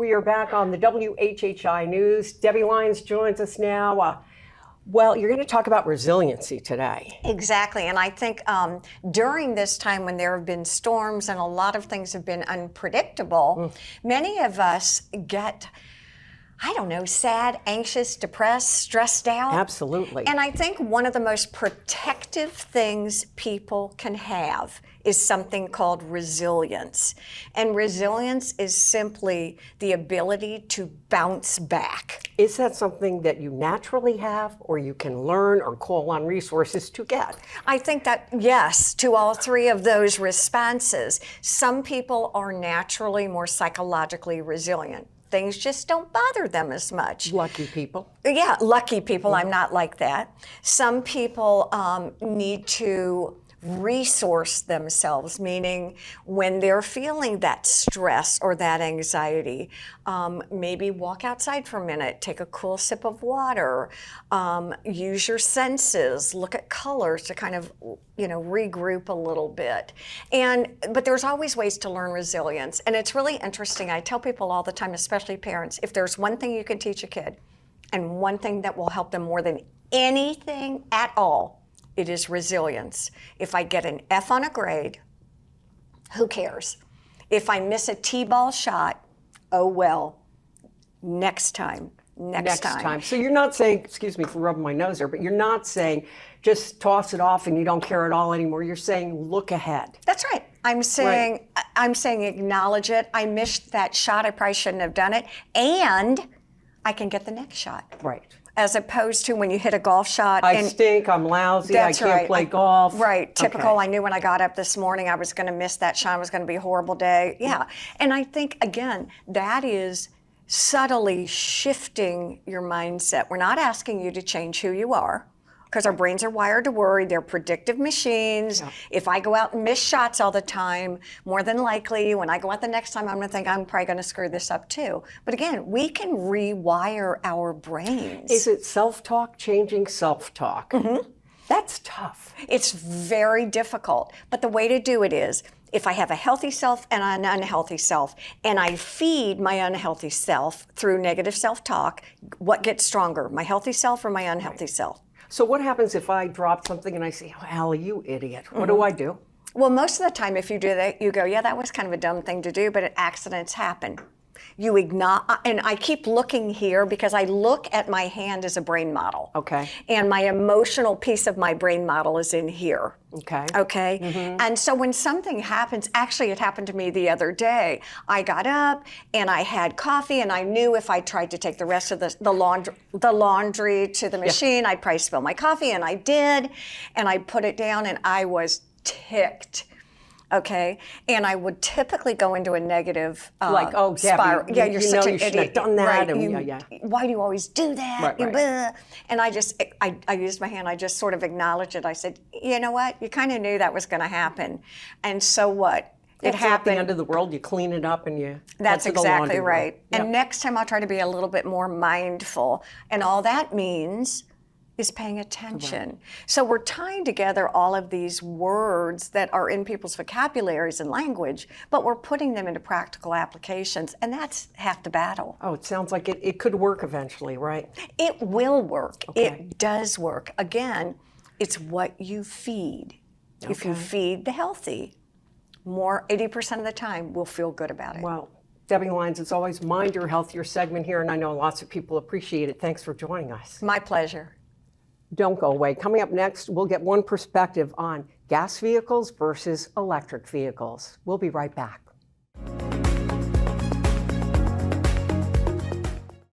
We are back on the WHHI News. Debbie Lynes joins us now. Well, you're going to talk about resiliency today. Exactly. And I think during this time when there have been storms and a lot of things have been unpredictable, many of us get, I don't know, sad, anxious, depressed, stressed out. Absolutely. And I think one of the most protective things people can have is something called resilience. And resilience is simply the ability to bounce back. Is that something that you naturally have, or you can learn or call on resources to get? I think that, yes, to all three of those responses. Some people are naturally more psychologically resilient. Things just don't bother them as much. Lucky people. Yeah, lucky people. I'm not like that. Some people need to resource themselves, meaning when they're feeling that stress or that anxiety, maybe walk outside for a minute, take a cool sip of water, use your senses, look at colors to kind of, regroup a little bit. But there's always ways to learn resilience. And it's really interesting. I tell people all the time, especially parents, if there's one thing you can teach a kid and one thing that will help them more than anything at all, it is resilience. If I get an F on a grade, who cares? If I miss a T-ball shot, oh well, next time. So you're not saying, excuse me for rubbing my nose there, but you're not saying just toss it off and you don't care at all anymore. You're saying look ahead. That's right. I'm saying acknowledge it. I missed that shot. I probably shouldn't have done it. And I can get the next shot. Right. As opposed to when you hit a golf shot. I stink, I'm lousy, I can't play golf. Right, typical. Okay. I knew when I got up this morning I was going to miss that shot. It was going to be a horrible day. Yeah. And I think, again, that is subtly shifting your mindset. We're not asking you to change who you are, because our brains are wired to worry. They're predictive machines. Yeah. If I go out and miss shots all the time, more than likely, when I go out the next time, I'm going to think I'm probably going to screw this up too. But again, we can rewire our brains. Is it self-talk changing self-talk? Mm-hmm. That's tough. It's very difficult. But the way to do it is, if I have a healthy self and an unhealthy self, and I feed my unhealthy self through negative self-talk, what gets stronger, my healthy self or my unhealthy self? So what happens if I drop something and I say, oh, Allie, you idiot? What do I do? Well, most of the time, if you do that, you go, yeah, that was kind of a dumb thing to do, but accidents happen. You ignore, and I keep looking here because I look at my hand as a brain model. Okay. And my emotional piece of my brain model is in here. Okay. Okay. Mm-hmm. And so when something happens, actually it happened to me the other day. I got up and I had coffee, and I knew if I tried to take the rest of the laundry to the machine, I'd probably spill my coffee, and I did. And I put it down and I was ticked. Okay, and I would typically go into a negative like, oh, spiral. Debbie, yeah, you're such an you idiot. Should have done that. Right. And, why do you always do that? Right. And I used my hand. I just sort of acknowledged it. I said, you know what? You kind of knew that was going to happen, and so what? It happened. At the end of the world, you clean it up and you. That's exactly right. Yep. And next time I'll try to be a little bit more mindful, and all that means is paying attention. Right. So we're tying together all of these words that are in people's vocabularies and language, but we're putting them into practical applications, and that's half the battle. Oh, it sounds like it could work eventually, right? It will work. Okay. It does work. Again, it's what you feed. Okay. If you feed the healthy, 80% of the time we'll feel good about it. Well, Debbie Lynes, it's always Mind Your Health, your segment here, and I know lots of people appreciate it. Thanks for joining us. My pleasure. Don't go away. Coming up next, we'll get one perspective on gas vehicles versus electric vehicles. We'll be right back.